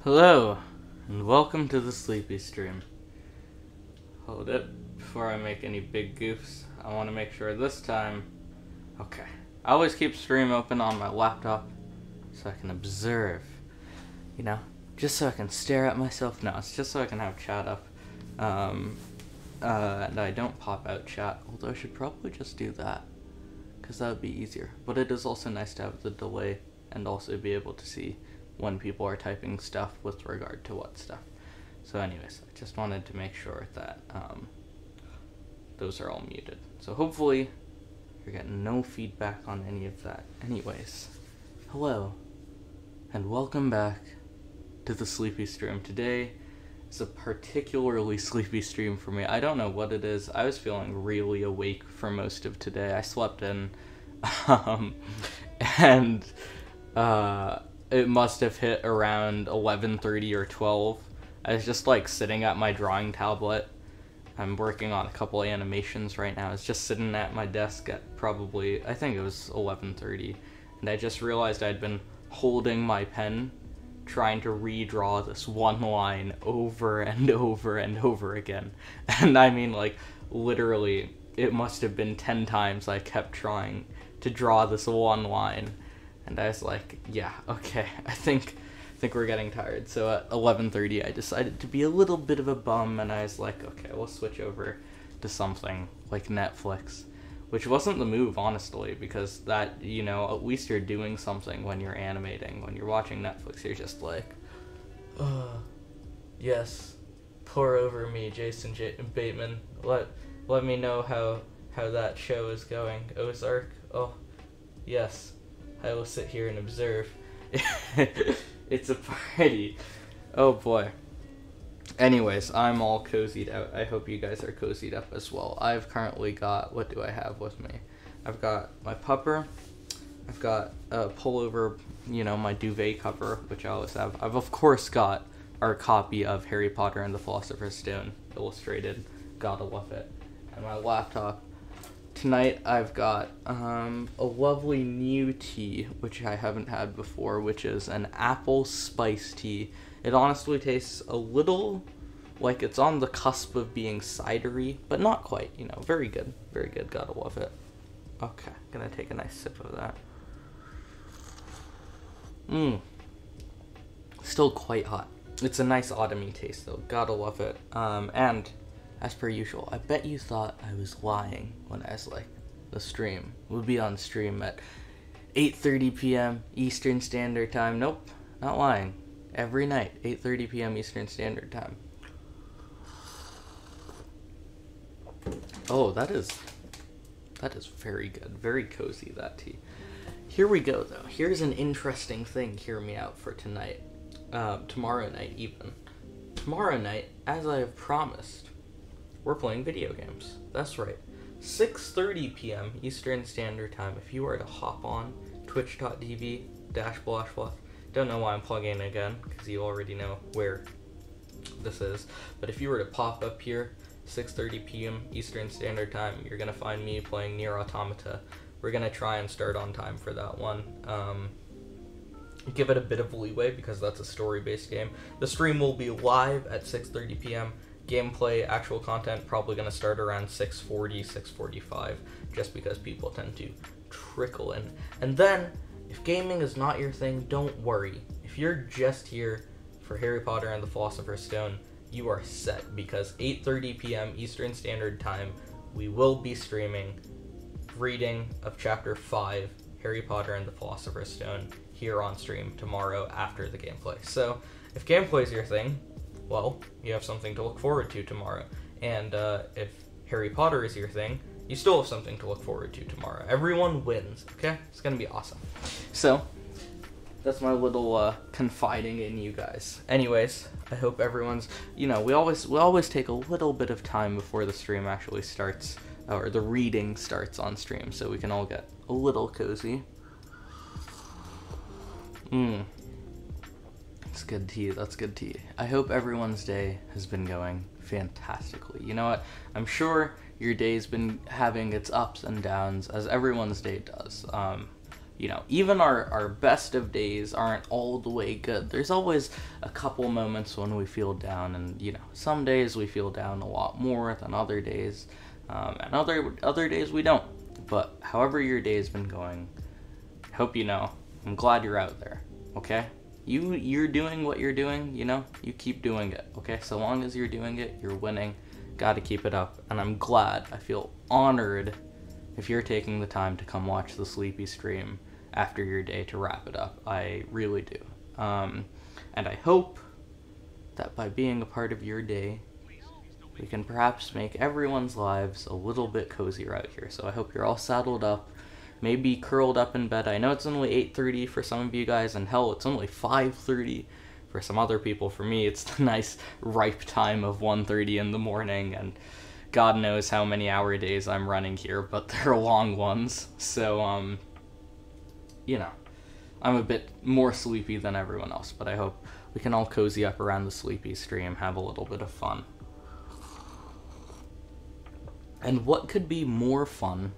Hello, and welcome to the Sleepy Stream. Hold it, before I make any big goofs, I want to make sure this time... Okay, I always keep stream open on my laptop, so I can observe, just so I can stare at myself. No, it's just so I can have chat up, and I don't pop out chat, although I should probably just do that, because that would be easier. But it is also nice to have the delay, and also be able to see when people are typing stuff with regard to what stuff. So anyways, I just wanted to make sure that those are all muted. So hopefully you're getting no feedback on any of that. Anyways, hello, and welcome back to the Sleepy Stream. Today is a particularly sleepy stream for me. I don't know what it is. I was feeling really awake for most of today. I slept in, and it must have hit around 11:30 or 12. I was just sitting at my drawing tablet. I'm working on a couple animations right now. I was just sitting at my desk at probably, I think it was 11:30, and I just realized I'd been holding my pen trying to redraw this one line over and over and over again. And I mean, literally, it must have been 10 times I kept trying to draw this one line. And I was like, yeah, okay, I think we're getting tired. So at 11:30, I decided to be a little bit of a bum, and I was like, okay, we'll switch over to something like Netflix, which wasn't the move, honestly, because that, at least you're doing something when you're animating. When you're watching Netflix, you're just like, yes, pour over me, Jason Bateman. Let me know how that show is going. Ozark? Oh, yes. I will sit here and observe. It's a party. Oh boy. Anyways, I'm all cozied out. I hope you guys are cozied up as well. I've currently got, what do I have with me? I've got my pupper. I've got a pullover, my duvet cover, which I always have. I've of course got our copy of Harry Potter and the Philosopher's Stone, illustrated. Gotta love it. And my laptop. Tonight I've got a lovely new tea, which I haven't had before, which is an apple spice tea. It honestly tastes a little like it's on the cusp of being cidery, but not quite, very good, gotta love it. Okay, gonna take a nice sip of that. Still quite hot. It's a nice autumny taste though, gotta love it. And as per usual, I bet you thought I was lying when I was like, the stream will be on stream at 8:30 p.m. Eastern Standard Time. Nope, not lying. Every night, 8:30 p.m. Eastern Standard Time. Oh, that is very good. Very cozy, that tea. Here we go, though. Here's an interesting thing, hear me out, for tonight. Tomorrow night, even. Tomorrow night, as I have promised, we're playing video games. That's right. 6:30 p.m. Eastern Standard Time. If you were to hop on twitch.tv/Blashwath, don't know why I'm plugging again, because you already know where this is. But if you were to pop up here, 6:30 p.m. Eastern Standard Time, you're going to find me playing Nier Automata. We're going to try and start on time for that one. Give it a bit of leeway, because that's a story-based game. The stream will be live at 6:30 p.m. Gameplay, actual content, probably going to start around 6:40, 6:45, just because people tend to trickle in. And then, if gaming is not your thing, don't worry. If you're just here for Harry Potter and the Philosopher's Stone, you are set, because 8:30 p.m. Eastern Standard Time, we will be streaming reading of Chapter 5, Harry Potter and the Philosopher's Stone, here on stream tomorrow after the gameplay. So, if gameplay is your thing, well, you have something to look forward to tomorrow. And if Harry Potter is your thing, you still have something to look forward to tomorrow. Everyone wins, okay? It's gonna be awesome. So, that's my little confiding in you guys. Anyways, I hope everyone's, we always take a little bit of time before the stream actually starts, or the reading starts on stream, so we can all get a little cozy. That's good tea, that's good tea. I hope everyone's day has been going fantastically. You know what? I'm sure your day's been having its ups and downs, as everyone's day does. you know, even our best of days aren't all the way good. There's always a couple moments when we feel down, and, you know, some days we feel down a lot more than other days, and other days we don't. But however your day's been going, I hope you know, I'm glad you're out there, okay? You're doing what you're doing, you know? You keep doing it, okay? So long as you're doing it, you're winning. Gotta keep it up. And I'm glad, I feel honored if you're taking the time to come watch the Sleepy stream after your day to wrap it up. I really do. And I hope that by being a part of your day, we can perhaps make everyone's lives a little bit cozier out here. So I hope you're all saddled up, maybe curled up in bed. I know it's only 8:30 for some of you guys, and hell, it's only 5:30 for some other people. For me, it's the nice ripe time of 1:30 in the morning, and God knows how many hour days I'm running here, but they're long ones. So, you know, I'm a bit more sleepy than everyone else, but I hope we can all cozy up around the Sleepy stream, have a little bit of fun. And what could be more fun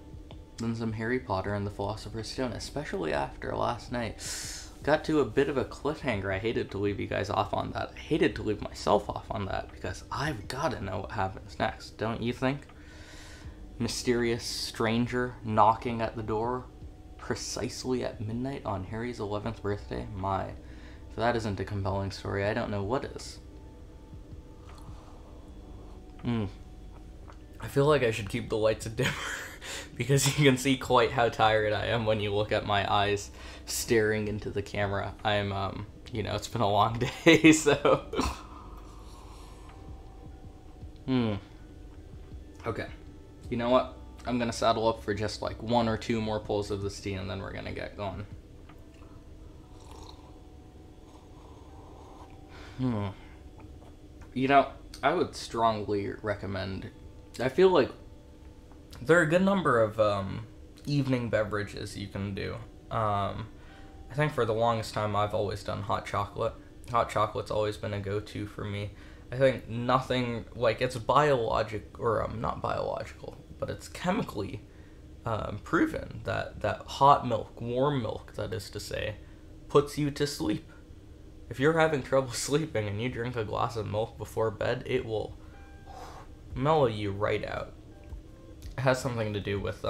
than some Harry Potter and the Philosopher's Stone, especially after last night? Got to a bit of a cliffhanger. I hated to leave you guys off on that. I hated to leave myself off on that, because I've got to know what happens next, don't you think? Mysterious stranger knocking at the door precisely at midnight on Harry's 11th birthday? My, if that isn't a compelling story, I don't know what is. I feel like I should keep the lights dimmer, because you can see quite how tired I am when you look at my eyes staring into the camera. I'm, you know, it's been a long day, so... Okay. You know what? I'm gonna saddle up for just like 1 or 2 more pulls of this tea, and then we're gonna get going. You know, I would strongly recommend... I feel like there are a good number of evening beverages you can do. I think for the longest time I've always done hot chocolate. Hot chocolate's always been a go-to for me. I think nothing, like, it's not biological, but it's chemically proven that hot milk, warm milk, that is to say, puts you to sleep. If you're having trouble sleeping and you drink a glass of milk before bed, it will mellow you right out. It has something to do with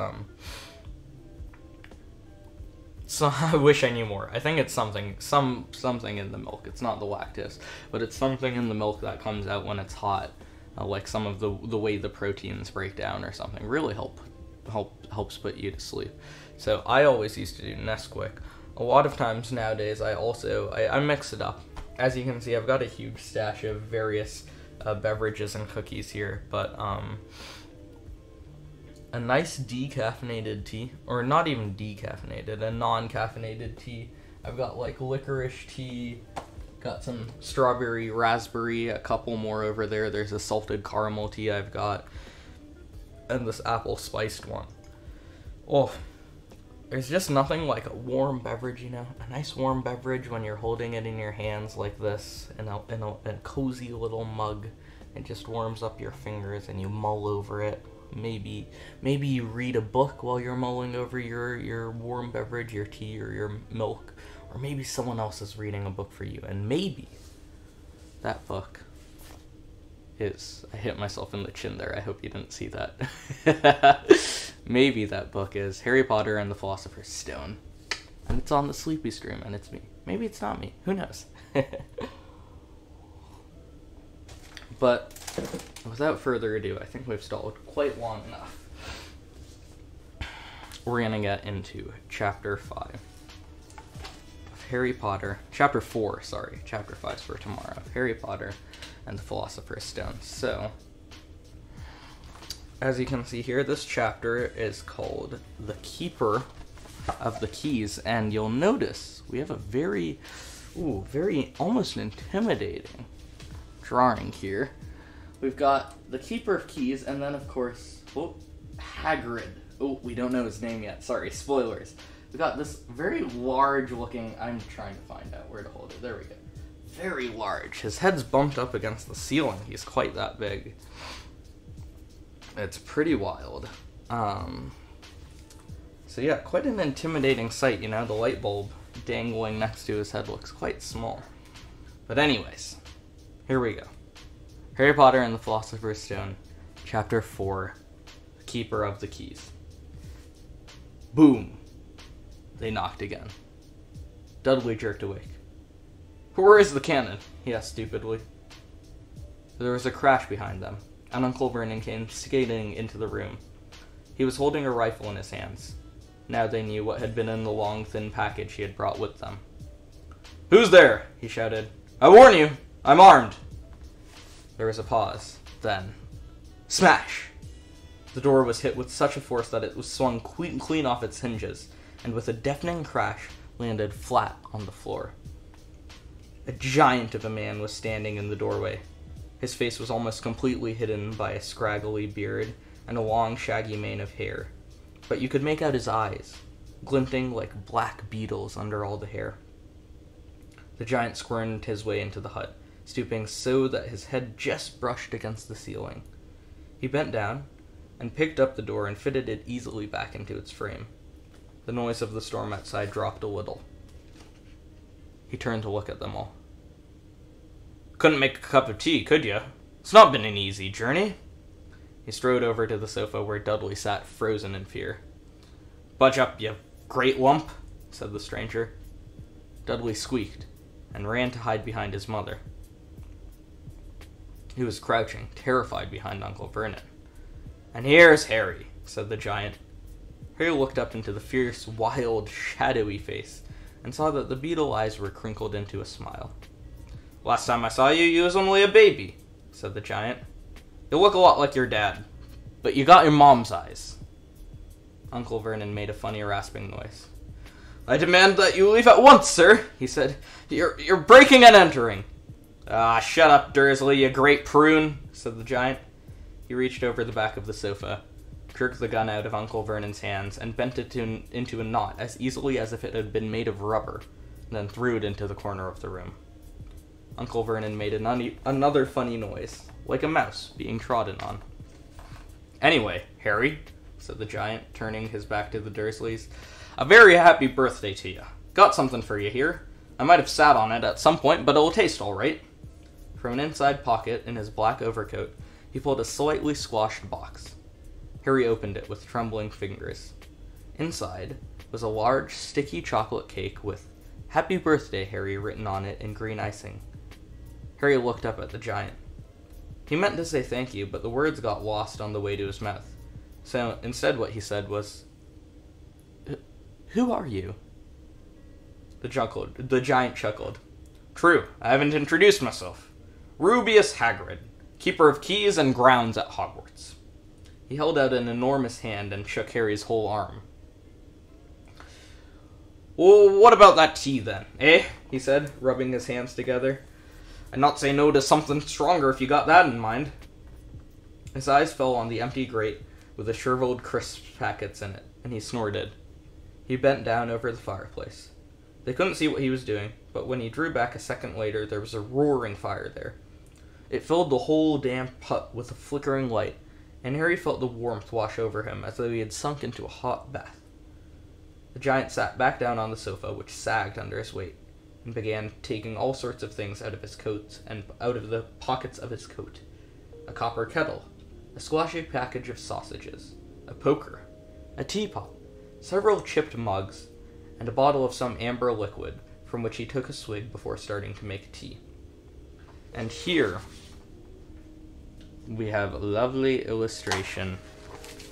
so I wish I knew more. I think it's something in the milk. It's not the lactose, but it's something in the milk that comes out when it's hot, like some of the way the proteins break down or something. Really helps put you to sleep. So I always used to do Nesquik. A lot of times nowadays I mix it up. As you can see, I've got a huge stash of various beverages and cookies here, but a nice decaffeinated tea, or not even decaffeinated, a non-caffeinated tea. I've got like licorice tea, got some strawberry, raspberry, a couple more over there. There's a salted caramel tea I've got, and this apple spiced one. Oh, there's just nothing like a warm beverage, you know? A nice warm beverage when you're holding it in your hands like this, in a cozy little mug. It just warms up your fingers and you mull over it. Maybe you read a book while you're mulling over your warm beverage, your tea or your milk. Or maybe someone else is reading a book for you. And maybe that book is... I hit myself in the chin there. I hope you didn't see that. Maybe that book is Harry Potter and the Philosopher's Stone. And it's on the Sleepy stream, and it's me. Maybe it's not me. Who knows? But without further ado, I think we've stalled quite long enough. We're going to get into Chapter 5 of Harry Potter. Chapter 4, sorry. Chapter 5's for tomorrow. Of Harry Potter and the Philosopher's Stone. So, as you can see here, this chapter is called The Keeper of the Keys. And you'll notice we have a very almost intimidating drawing here. We've got the Keeper of Keys, and then of course, Hagrid. Oh, we don't know his name yet. Sorry, spoilers. We've got this very large looking, I'm trying to find out where to hold it. There we go. Very large. His head's bumped up against the ceiling. He's quite that big. So yeah, quite an intimidating sight, you know, the light bulb dangling next to his head looks quite small. But anyways, here we go. Harry Potter and the Philosopher's Stone, Chapter 4, The Keeper of the Keys. Boom! They knocked again. Dudley jerked awake. "Where is the cannon?" he asked stupidly. There was a crash behind them, and Uncle Vernon came skating into the room. He was holding a rifle in his hands. Now they knew what had been in the long, thin package he had brought with them. "Who's there?" he shouted. "I warn you, I'm armed." There was a pause. Then, smash! The door was hit with such a force that it was swung clean off its hinges, and with a deafening crash, landed flat on the floor. A giant of a man was standing in the doorway. His face was almost completely hidden by a scraggly beard and a long, shaggy mane of hair, but you could make out his eyes, glinting like black beetles under all the hair. The giant squirmed his way into the hut, stooping so that his head just brushed against the ceiling. He bent down and picked up the door and fitted it easily back into its frame. The noise of the storm outside dropped a little. He turned to look at them all. "Couldn't make a cup of tea, could you? It's not been an easy journey." He strode over to the sofa where Dudley sat frozen in fear. "Budge up, you great lump," said the stranger. Dudley squeaked and ran to hide behind his mother. He was crouching, terrified behind Uncle Vernon. "And here's Harry," said the giant. Harry looked up into the fierce, wild, shadowy face and saw that the beetle eyes were crinkled into a smile. "Last time I saw you, you was only a baby," said the giant. "You look a lot like your dad, but you got your mom's eyes." Uncle Vernon made a funny rasping noise. "I demand that you leave at once, sir," he said. You're breaking and entering." "Ah, shut up, Dursley, you great prune," said the giant. He reached over the back of the sofa, jerked the gun out of Uncle Vernon's hands, and bent it into a knot as easily as if it had been made of rubber, and then threw it into the corner of the room. Uncle Vernon made another funny noise, like a mouse being trodden on. "Anyway, Harry," said the giant, turning his back to the Dursleys, "a very happy birthday to you. Got something for you here. I might have sat on it at some point, but it'll taste all right." From an inside pocket in his black overcoat, he pulled a slightly squashed box. Harry opened it with trembling fingers. Inside was a large, sticky chocolate cake with "Happy Birthday, Harry" written on it in green icing. Harry looked up at the giant. He meant to say thank you, but the words got lost on the way to his mouth. So instead what he said was, "Who are you?" The giant chuckled. "True, I haven't introduced myself. Rubeus Hagrid, keeper of keys and grounds at Hogwarts." He held out an enormous hand and shook Harry's whole arm. "Well, what about that tea then, eh?" he said, rubbing his hands together. "I'd not say no to something stronger if you got that in mind." His eyes fell on the empty grate with the shriveled crisp packets in it, and he snorted. He bent down over the fireplace. They couldn't see what he was doing, but when he drew back a second later, there was a roaring fire there. It filled the whole damp hut with a flickering light, and Harry felt the warmth wash over him as though he had sunk into a hot bath. The giant sat back down on the sofa, which sagged under his weight, and began taking all sorts of things out of his coat and out of the pockets of his coat. A copper kettle, a squashy package of sausages, a poker, a teapot, several chipped mugs, and a bottle of some amber liquid, from which he took a swig before starting to make tea. And here we have a lovely illustration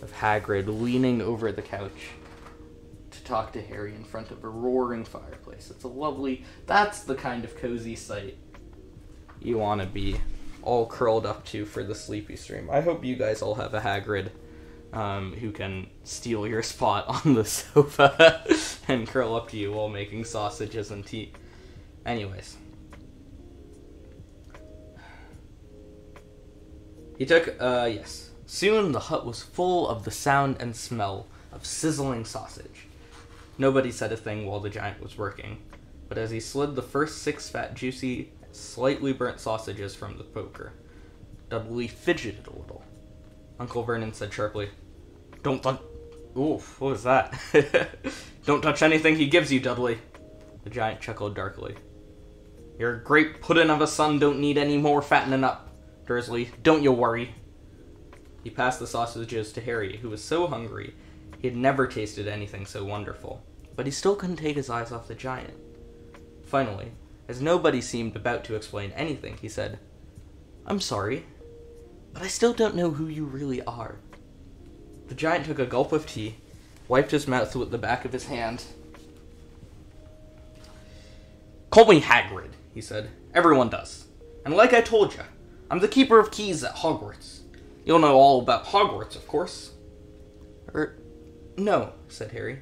of Hagrid leaning over the couch to talk to Harry in front of a roaring fireplace. It's a lovely, that's the kind of cozy sight you want to be all curled up to for the sleepy stream. I hope you guys all have a Hagrid who can steal your spot on the sofa and curl up to you while making sausages and tea. Anyways. He took, yes. Soon the hut was full of the sound and smell of sizzling sausage. Nobody said a thing while the giant was working, but as he slid the first 6 fat, juicy, slightly burnt sausages from the poker, Dudley fidgeted a little. Uncle Vernon said sharply, Don't Oof, what was that? Don't touch anything he gives you, Dudley. The giant chuckled darkly. Your great puddin' of a son don't need any more fattening up, Dursley. Don't you worry. He passed the sausages to Harry, who was so hungry he had never tasted anything so wonderful. But he still couldn't take his eyes off the giant. Finally, as nobody seemed about to explain anything, he said, I'm sorry, but I still don't know who you really are. The giant took a gulp of tea, wiped his mouth with the back of his hand. Call me Hagrid, he said. Everyone does. And like I told you, I'm the keeper of keys at Hogwarts. You'll know all about Hogwarts, of course. No, said Harry.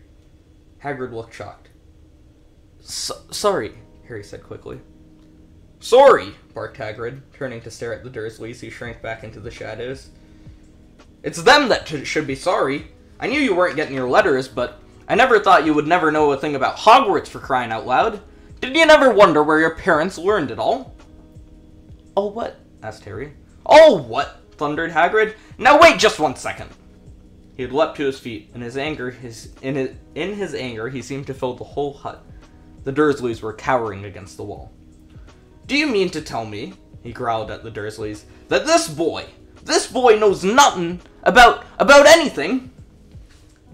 Hagrid looked shocked. Sorry, Harry said quickly. Sorry, barked Hagrid, turning to stare at the Dursleys, who shrank back into the shadows. It's them that should be sorry. I knew you weren't getting your letters, but I never thought you would never know a thing about Hogwarts, for crying out loud. Did you never wonder where your parents learned it all? Oh, what? Asked Harry. Oh, what? Thundered Hagrid. Now wait just 1 second. He had leapt to his feet. In his anger, he seemed to fill the whole hut. The Dursleys were cowering against the wall. Do you mean to tell me, he growled at the Dursleys, that this boy knows nothing about anything?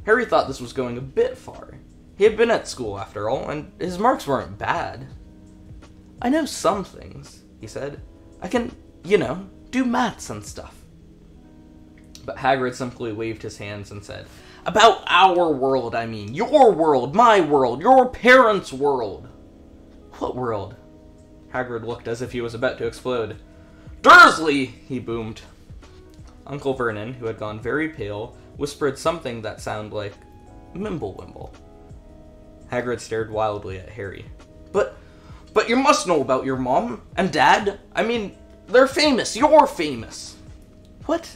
Harry thought this was going a bit far. He had been at school, after all, and his marks weren't bad. I know some things, he said. I can, do maths and stuff. But Hagrid simply waved his hands and said, About our world, I mean. Your world, my world, your parents' world. What world? Hagrid looked as if he was about to explode. Dursley! He boomed. Uncle Vernon, who had gone very pale, whispered something that sounded like Mimblewimble. Hagrid stared wildly at Harry. But you must know about your mom and dad. I mean, they're famous. You're famous. What?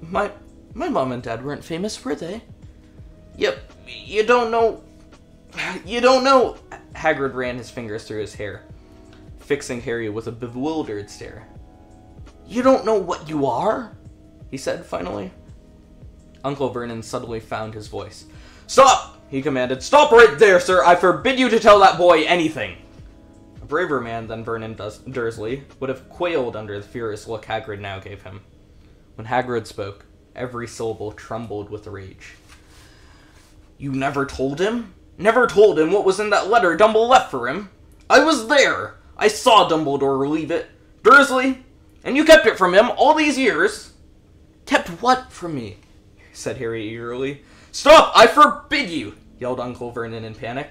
My mom and dad weren't famous, were they? Yep, you don't know. Hagrid ran his fingers through his hair, fixing Harry with a bewildered stare. You don't know what you are? He said finally. Uncle Vernon suddenly found his voice. Stop! He commanded. Stop right there, sir! I forbid you to tell that boy anything! A braver man than Vernon Dursley would have quailed under the furious look Hagrid now gave him. When Hagrid spoke, every syllable trembled with rage. You never told him? Never told him what was in that letter Dumbledore left for him? I was there! I saw Dumbledore leave it. Dursley! And you kept it from him all these years? Kept what from me? Said Harry eagerly. Stop! I forbid you! Yelled Uncle Vernon in panic.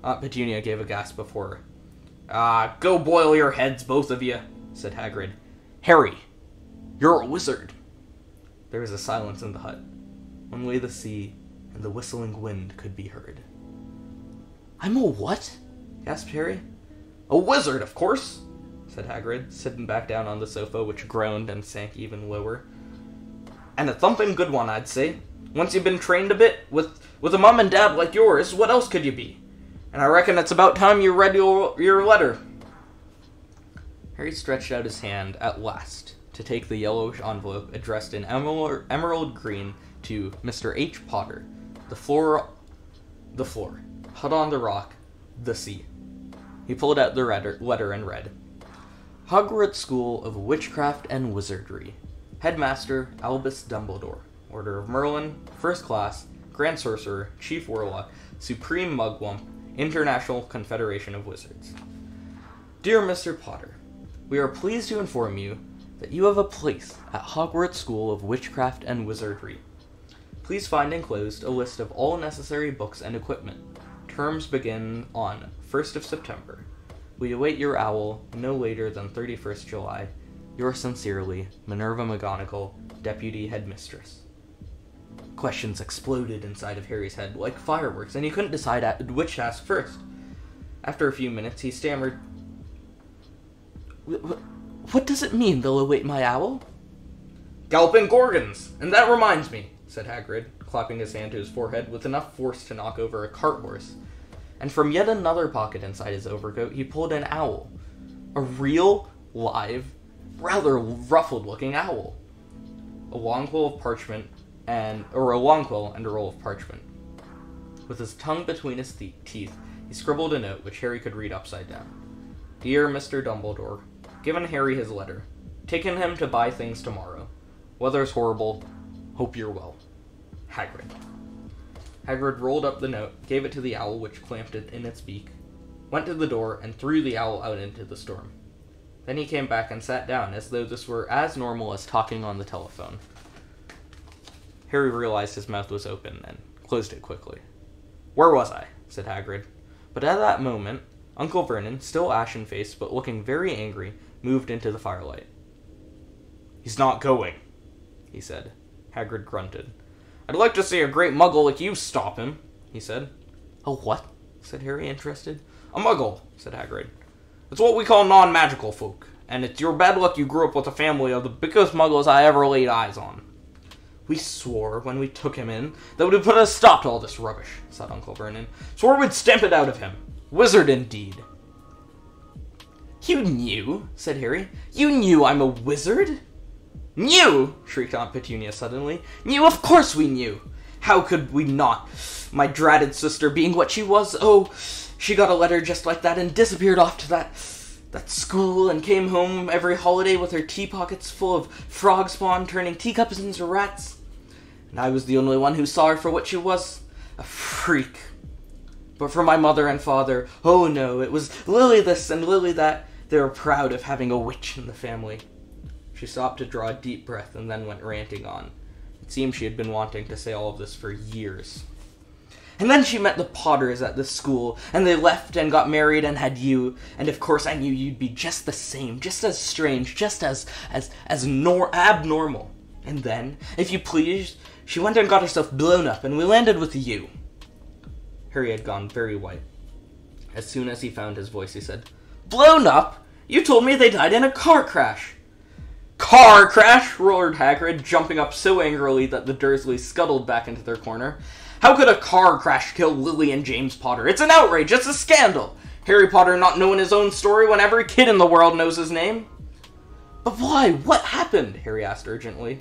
Aunt Petunia gave a gasp of horror. Go boil your heads, both of you, said Hagrid. Harry, you're a wizard. There was a silence in the hut. Only the sea and the whistling wind could be heard. I'm a what? gasped Harry. A wizard, of course, said Hagrid, sitting back down on the sofa, which groaned and sank even lower. And a thumping good one, I'd say. Once you've been trained a bit, with a mom and dad like yours, what else could you be? And I reckon it's about time you read your letter. Harry stretched out his hand at last to take the yellowish envelope addressed in emerald green to Mr. H. Potter. The floor, hut on the rock, the sea. He pulled out the letter and read, Hogwarts School of Witchcraft and Wizardry. Headmaster Albus Dumbledore. Order of Merlin, First Class, Grand Sorcerer, Chief Warlock, Supreme Mugwump, International Confederation of Wizards. Dear Mr. Potter, we are pleased to inform you that you have a place at Hogwarts School of Witchcraft and Wizardry. Please find enclosed a list of all necessary books and equipment. Terms begin on 1st of September. We await your owl no later than 31st July. Yours sincerely, Minerva McGonagall, Deputy Headmistress. Questions exploded inside of Harry's head like fireworks, and he couldn't decide which to ask first. After a few minutes, he stammered, What does it mean, they'll await my owl? Galloping Gorgons! And that reminds me, said Hagrid, clapping his hand to his forehead with enough force to knock over a cart horse. And from yet another pocket inside his overcoat, he pulled an owl. A real, live, rather ruffled-looking owl. A long pole of parchment or a long quill and a roll of parchment. With his tongue between his teeth, he scribbled a note which Harry could read upside down. Dear Mr. Dumbledore, given Harry his letter. Taken him to buy things tomorrow. Weather's horrible. Hope you're well. Hagrid. Hagrid rolled up the note, gave it to the owl which clamped it in its beak, went to the door, and threw the owl out into the storm. Then he came back and sat down as though this were as normal as talking on the telephone. Harry realized his mouth was open and closed it quickly. Where was I? Said Hagrid. But at that moment, Uncle Vernon, still ashen-faced but looking very angry, moved into the firelight. He's not going, he said. Hagrid grunted. I'd like to see a great muggle like you stop him, he said. A what? Said Harry, interested. A muggle, said Hagrid. It's what we call non-magical folk, and it's your bad luck you grew up with a family of the biggest muggles I ever laid eyes on. We swore, when we took him in, that we'd put a stop to all this rubbish, said Uncle Vernon. Swore we'd stamp it out of him. Wizard indeed. You knew, said Harry. You knew I'm a wizard? Knew! Shrieked Aunt Petunia suddenly. Knew? Of course we knew! How could we not? My dratted sister being what she was, oh, she got a letter just like that and disappeared off to that school and came home every holiday with her tea pockets full of frog spawn turning teacups into rats. And I was the only one who saw her for what she was, a freak. But for my mother and father, oh no, it was Lily this and Lily that. They were proud of having a witch in the family. She stopped to draw a deep breath and then went ranting on. It seemed she had been wanting to say all of this for years. And then she met the Potters at the school, and they left and got married and had you, and of course I knew you'd be just the same, just as strange, just as abnormal. And then, if you please, she went and got herself blown up, and we landed with you. Harry had gone very white. As soon as he found his voice, he said, Blown up? You told me they died in a car crash. Car crash? Roared Hagrid, jumping up so angrily that the Dursleys scuttled back into their corner. How could a car crash kill Lily and James Potter? It's an outrage, it's a scandal. Harry Potter not knowing his own story when every kid in the world knows his name. But why? What happened? Harry asked urgently.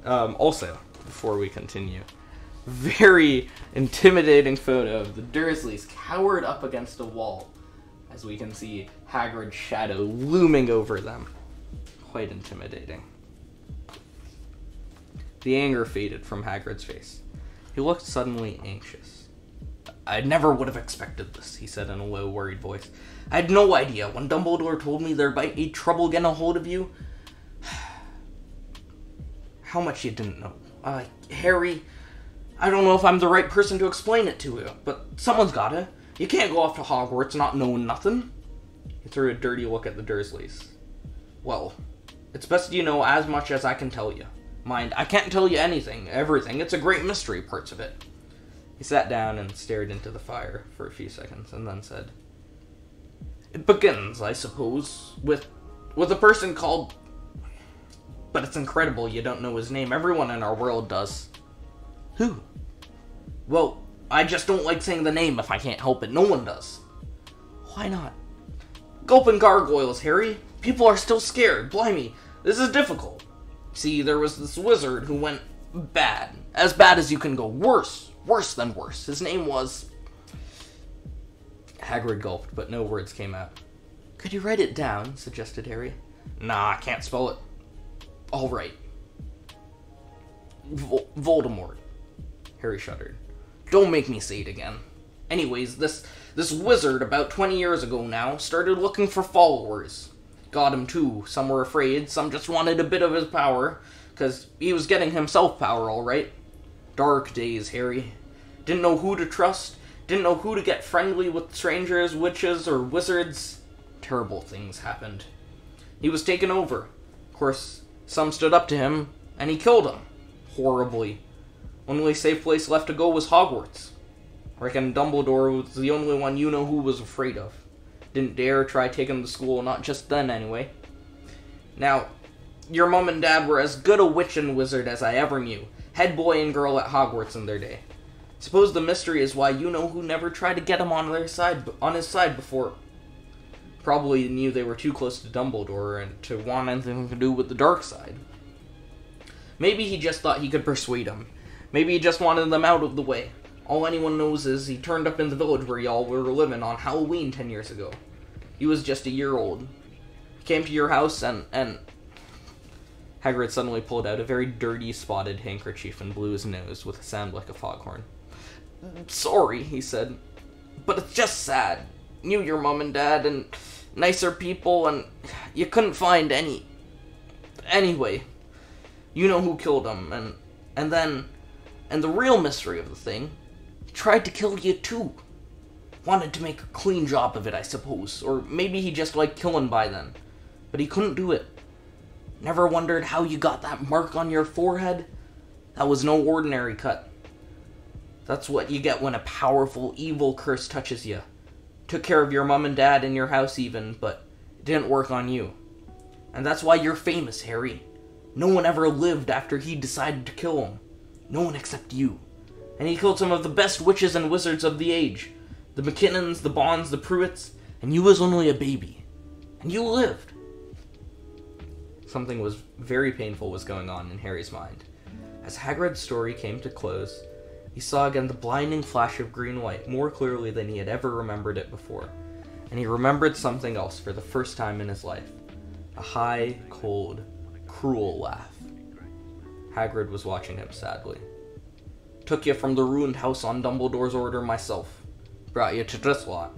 Also, before we continue, very intimidating photo of the Dursleys cowered up against a wall, as we can see Hagrid's shadow looming over them. Quite intimidating. The anger faded from Hagrid's face. He looked suddenly anxious. I never would have expected this, he said in a low, worried voice. I had no idea. When Dumbledore told me there might be trouble getting a hold of you, how much you didn't know. Harry, I don't know if I'm the right person to explain it to you, but someone's gotta. You can't go off to Hogwarts not knowing nothing. He threw a dirty look at the Dursleys. Well, it's best you know as much as I can tell you. Mind, I can't tell you anything, everything. It's a great mystery, parts of it. He sat down and stared into the fire for a few seconds, and then said, It begins, I suppose, with a person called... But it's incredible you don't know his name. Everyone in our world does. Who? Well, I just don't like saying the name if I can't help it. No one does. Why not? Gulping gargoyles, Harry. People are still scared. Blimey, this is difficult. See, there was this wizard who went bad. As bad as you can go. Worse. Worse than worse. His name was... Hagrid gulped, but no words came out. Could you write it down? Suggested Harry. Nah, I can't spell it. All right. Voldemort. Harry shuddered. Don't make me say it again. Anyways, this wizard about 20 years ago now started looking for followers. Got him too. Some were afraid, some just wanted a bit of his power, because he was getting himself power, all right. Dark days, Harry. Didn't know who to trust, didn't know who to get friendly with strangers, witches, or wizards. Terrible things happened. He was taken over. Of course, some stood up to him, and he killed them. Horribly. Only safe place left to go was Hogwarts. Reckon Dumbledore was the only one you know who was afraid of. Didn't dare try taking him to school, not just then anyway. Now, your mom and dad were as good a witch and wizard as I ever knew. Head boy and girl at Hogwarts in their day. Suppose the mystery is why you know who never tried to get him on his side before. Probably knew they were too close to Dumbledore and to want anything to do with the dark side. Maybe he just thought he could persuade him. Maybe he just wanted them out of the way. All anyone knows is he turned up in the village where y'all were living on Halloween 10 years ago. He was just a year old. He came to your house and... Hagrid suddenly pulled out a very dirty, spotted handkerchief and blew his nose with a sound like a foghorn. "Sorry," he said, "but it's just sad. Knew your mom and dad and nicer people, and you couldn't find any... Anyway, you know who killed him, and the real mystery of the thing, he tried to kill you too. Wanted to make a clean job of it, I suppose, or maybe he just liked killing by then, but he couldn't do it. Never wondered how you got that mark on your forehead? That was no ordinary cut. That's what you get when a powerful, evil curse touches you. Took care of your mom and dad in your house even, but it didn't work on you. And that's why you're famous, Harry. No one ever lived after he decided to kill him. No one except you. And he killed some of the best witches and wizards of the age. The McKinnons, the Bonds, the Pruitts, and you was only a baby. And you lived." Something was very painful was going on in Harry's mind. As Hagrid's story came to close, he saw again the blinding flash of green light more clearly than he had ever remembered it before. And he remembered something else for the first time in his life. A high, cold, cruel laugh. Hagrid was watching him sadly. "Took you from the ruined house on Dumbledore's order myself. Brought you to this lot."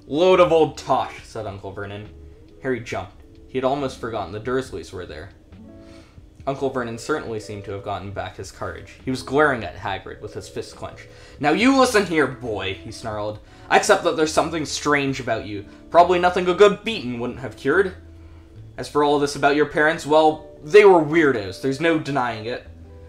"Load of old tosh," said Uncle Vernon. Harry jumped. He had almost forgotten the Dursleys were there. Uncle Vernon certainly seemed to have gotten back his courage. He was glaring at Hagrid with his fists clenched. "Now you listen here, boy," he snarled. "I accept that there's something strange about you. Probably nothing a good beating wouldn't have cured. As for all this about your parents, well, they were weirdos. There's no denying it.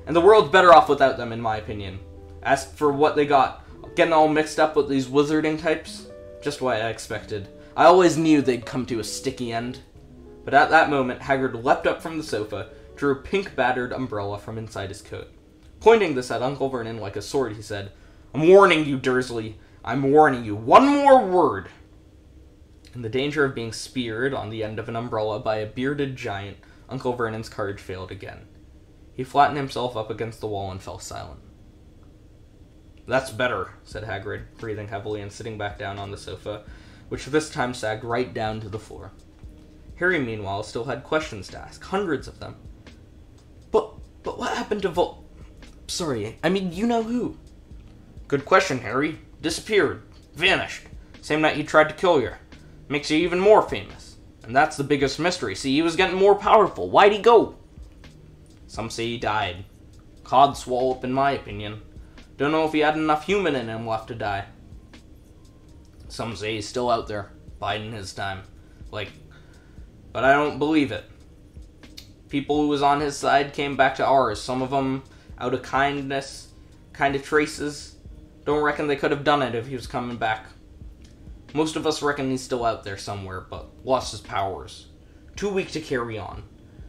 And the world's better off without them, in my opinion. As for what they got, getting all mixed up with these wizarding types, just what I expected. I always knew they'd come to a sticky end." But at that moment, Hagrid leapt up from the sofa, drew a pink battered umbrella from inside his coat. Pointing this at Uncle Vernon like a sword, he said, "I'm warning you, Dursley. I'm warning you. One more word." In the danger of being speared on the end of an umbrella by a bearded giant, Uncle Vernon's courage failed again. He flattened himself up against the wall and fell silent. "That's better," said Hagrid, breathing heavily and sitting back down on the sofa, which this time sagged right down to the floor. Harry, meanwhile, still had questions to ask, hundreds of them. But what happened to Sorry, I mean, you know who?" "Good question, Harry. Disappeared. Vanished. Same night he tried to kill you. Makes you even more famous. And that's the biggest mystery. See, he was getting more powerful. Why'd he go?" "Some say he died. Codswallop, in my opinion. Don't know if he had enough human in him left to die. Some say he's still out there, biding his time. But I don't believe it. People who was on his side came back to ours. Some of them out of kindness, kind of traces. Don't reckon they could have done it if he was coming back. Most of us reckon he's still out there somewhere, but lost his powers. Too weak to carry on.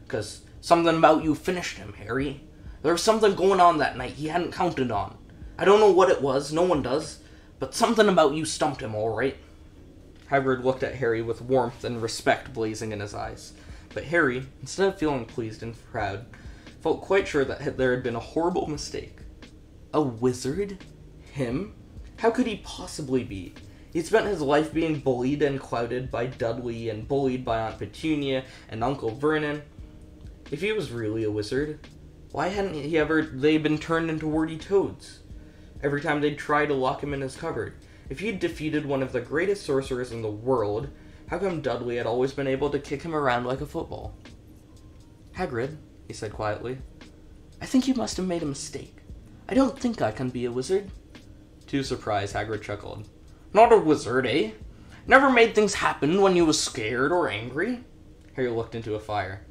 'Cause something about you finished him, Harry. There was something going on that night he hadn't counted on. I don't know what it was, no one does, but something about you stumped him, all right." Hagrid looked at Harry with warmth and respect blazing in his eyes. But Harry, instead of feeling pleased and proud, felt quite sure that there had been a horrible mistake. A wizard? Him? How could he possibly be? He'd spent his life being bullied and clouted by Dudley and bullied by Aunt Petunia and Uncle Vernon. If he was really a wizard, why hadn't they been turned into warty toads? Every time they'd try to lock him in his cupboard. If he'd defeated one of the greatest sorcerers in the world, how come Dudley had always been able to kick him around like a football? "Hagrid," he said quietly, "I think you must have made a mistake. I don't think I can be a wizard." Too surprised, Hagrid chuckled. "Not a wizard, eh? Never made things happen when you was scared or angry?" Harry looked into a fire.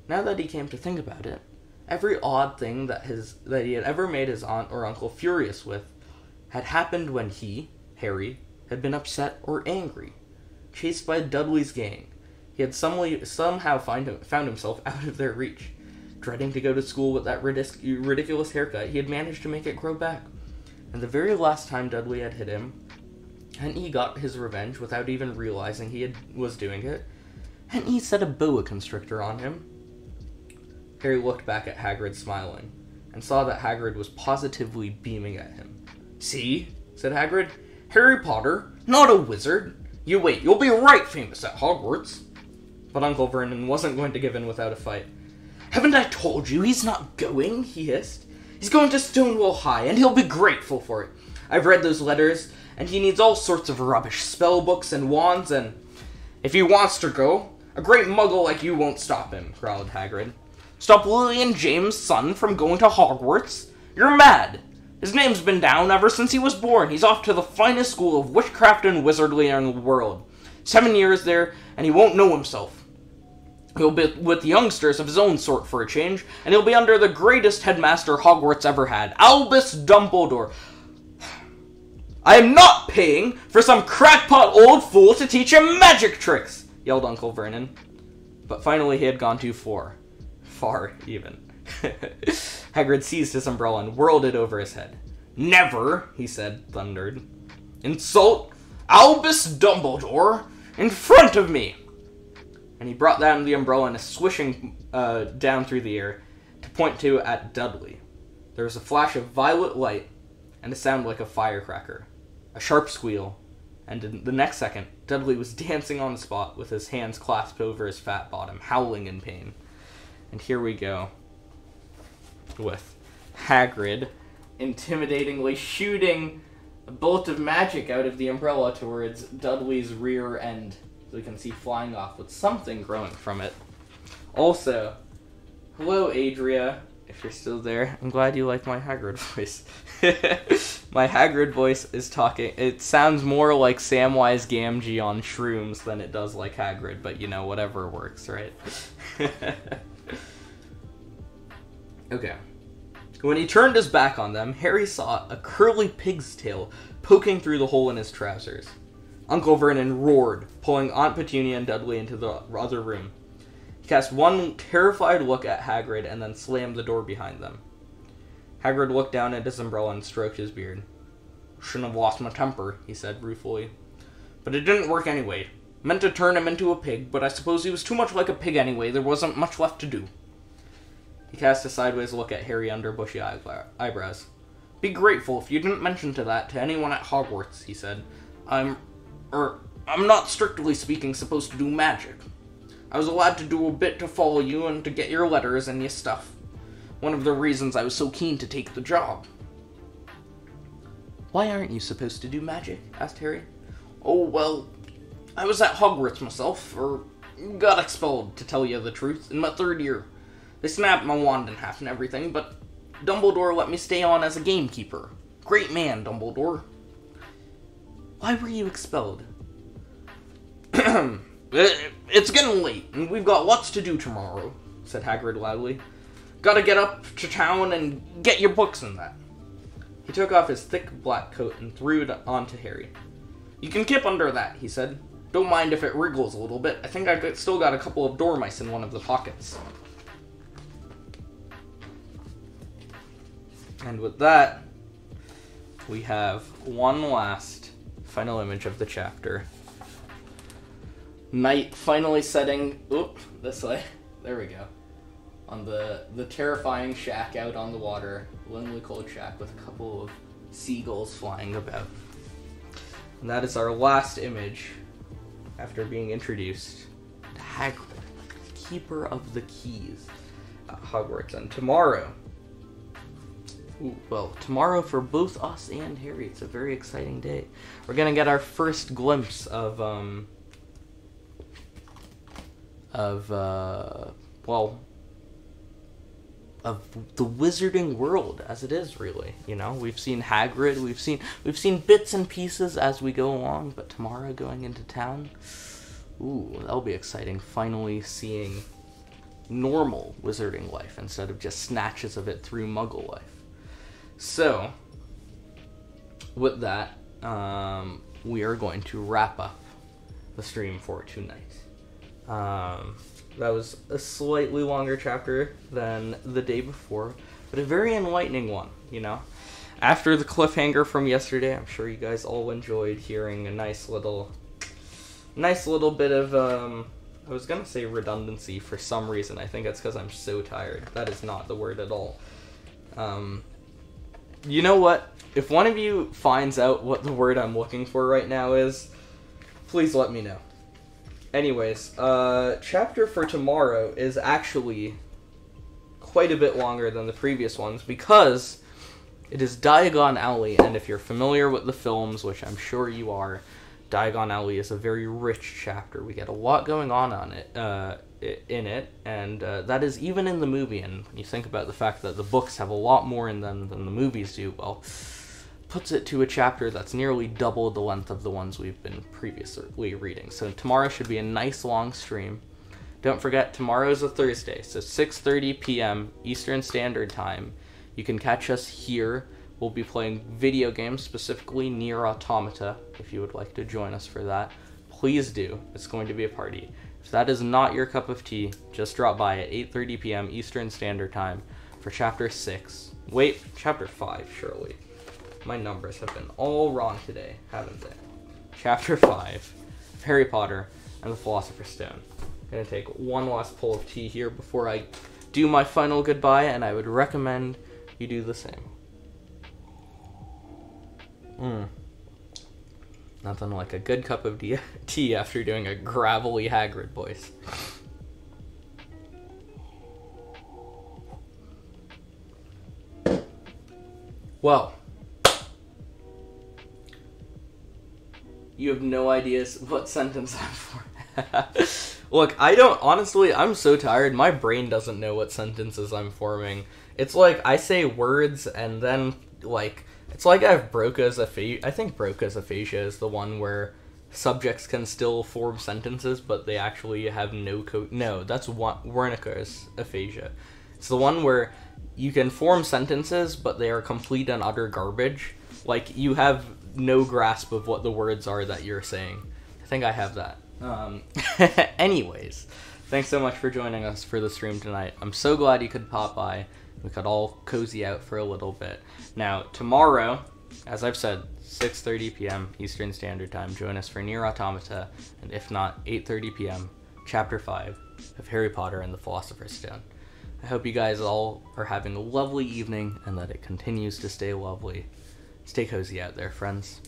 Now that he came to think about it, every odd thing that he had ever made his aunt or uncle furious with had happened when he, Harry, had been upset or angry. Chased by Dudley's gang, he had somehow found himself out of their reach. Dreading to go to school with that ridiculous haircut, he had managed to make it grow back. And the very last time Dudley had hit him, hadn't he got his revenge without even realizing was doing it? Hadn't he set a boa constrictor on him? Harry looked back at Hagrid smiling, and saw that Hagrid was positively beaming at him. "See?" said Hagrid. "Harry Potter, not a wizard. You wait, you'll be right famous at Hogwarts." But Uncle Vernon wasn't going to give in without a fight. "Haven't I told you he's not going?" he hissed. "He's going to Stonewall High, and he'll be grateful for it. I've read those letters, and he needs all sorts of rubbish, spell books and wands, and if he wants to go, a great muggle like you won't stop him," growled Hagrid. "Stop Lily James' son from going to Hogwarts? You're mad. His name's been down ever since he was born. He's off to the finest school of witchcraft and wizardry in the world. 7 years there, and he won't know himself. He'll be with youngsters of his own sort for a change, and he'll be under the greatest headmaster Hogwarts ever had, Albus Dumbledore. I am not paying for some crackpot old fool to teach him magic tricks," yelled Uncle Vernon. But finally he had gone too far. Far, even. Hagrid seized his umbrella and whirled it over his head. "Never," he said, thundered, "insult Albus Dumbledore in front of me." And he brought down the umbrella in a swishing down through the air to point to at Dudley. There was a flash of violet light and a sound like a firecracker, a sharp squeal, and in the next second, Dudley was dancing on the spot with his hands clasped over his fat bottom, howling in pain. And here we go with Hagrid intimidatingly shooting a bolt of magic out of the umbrella towards Dudley's rear end. So we can see flying off with something growing from it. Also, hello Adria, if you're still there. I'm glad you like my Hagrid voice. My Hagrid voice is talking. It sounds more like Samwise Gamgee on shrooms than it does like Hagrid, but you know, whatever works, right? Okay. When he turned his back on them, Harry saw a curly pig's tail poking through the hole in his trousers. Uncle Vernon roared, pulling Aunt Petunia and Dudley into the other room. He cast one terrified look at Hagrid and then slammed the door behind them. Hagrid looked down at his umbrella and stroked his beard. "Shouldn't have lost my temper," he said ruefully. "But it didn't work anyway. Meant to turn him into a pig, but I suppose he was too much like a pig anyway. There wasn't much left to do." He cast a sideways look at Harry under bushy eyebrows. "Be grateful if you didn't mention that to anyone at Hogwarts," he said. I'm not strictly speaking supposed to do magic. I was allowed to do a bit to follow you and to get your letters and your stuff. One of the reasons I was so keen to take the job." "Why aren't you supposed to do magic?" asked Harry. "Oh, well, I was at Hogwarts myself, or got expelled, to tell you the truth, in my 3rd year. They snapped my wand in half and everything, but Dumbledore let me stay on as a gamekeeper. Great man, Dumbledore." "Why were you expelled?" "It's getting late, and we've got lots to do tomorrow," said Hagrid loudly. "Gotta get up to town and get your books and that." He took off his thick black coat and threw it onto Harry. "You can kip under that," he said. "Don't mind if it wriggles a little bit. I think I've still got a couple of dormice in one of the pockets." And with that, we have one last final image of the chapter. Night finally setting, this way, there we go, on the terrifying shack out on the water, lonely cold shack with a couple of seagulls flying about. And that is our last image after being introduced to Hagrid, Keeper of the Keys at Hogwarts. And tomorrow, tomorrow for both us and Harry, it's a very exciting day. We're gonna get our first glimpse of the wizarding world as it is, really. You know, we've seen Hagrid, we've seen bits and pieces as we go along, but tomorrow going into town, that'll be exciting. Finally seeing normal wizarding life instead of just snatches of it through Muggle life. So, with that, we are going to wrap up the stream for tonight. That was a slightly longer chapter than the day before, but a very enlightening one, you know? After the cliffhanger from yesterday, I'm sure you guys all enjoyed hearing a nice little bit of I was gonna say redundancy for some reason. I think it's because I'm so tired. That is not the word at all. You know what? If one of you finds out what the word I'm looking for right now is, please let me know. Anyways, chapter for tomorrow is actually quite a bit longer than the previous ones because it is Diagon Alley, and if you're familiar with the films, which I'm sure you are, Diagon Alley is a very rich chapter. We get a lot going on it, in it, and that is even in the movie. And when you think about the fact that the books have a lot more in them than the movies do, well, puts it to a chapter that's nearly double the length of the ones we've been previously reading. So tomorrow should be a nice long stream. Don't forget, tomorrow's a Thursday, so 6:30 p.m. Eastern Standard Time. You can catch us here. We'll be playing video games, specifically Nier Automata. If you would like to join us for that, please do. It's going to be a party. If that is not your cup of tea, just drop by at 8:30 p.m. Eastern Standard Time for Chapter 6. Wait, Chapter 5, surely. My numbers have been all wrong today, haven't they? Chapter 5 of Harry Potter and the Philosopher's Stone. I'm going to take one last pull of tea here before I do my final goodbye, and I would recommend you do the same. Nothing like a good cup of tea after doing a gravelly Hagrid voice. Well, you have no idea what sentence I'm forming. Look, I don't, honestly, I'm so tired, my brain doesn't know what sentences I'm forming. It's like, I say words, and then, like, it's like I have Broca's aphasia. I think Broca's aphasia is the one where subjects can still form sentences, but they actually have no no, that's Wernicke's aphasia. It's the one where you can form sentences, but they are complete and utter garbage. Like, you have no grasp of what the words are that you're saying. I think I have that. Anyways, thanks so much for joining us for the stream tonight. I'm so glad you could pop by. We could all cozy out for a little bit. Now, tomorrow, as I've said, 6:30 p.m. Eastern Standard Time. Join us for Nier Automata, and if not, 8:30 p.m. Chapter 5 of Harry Potter and the Philosopher's Stone. I hope you guys all are having a lovely evening, and that it continues to stay lovely. Stay cozy out there, friends.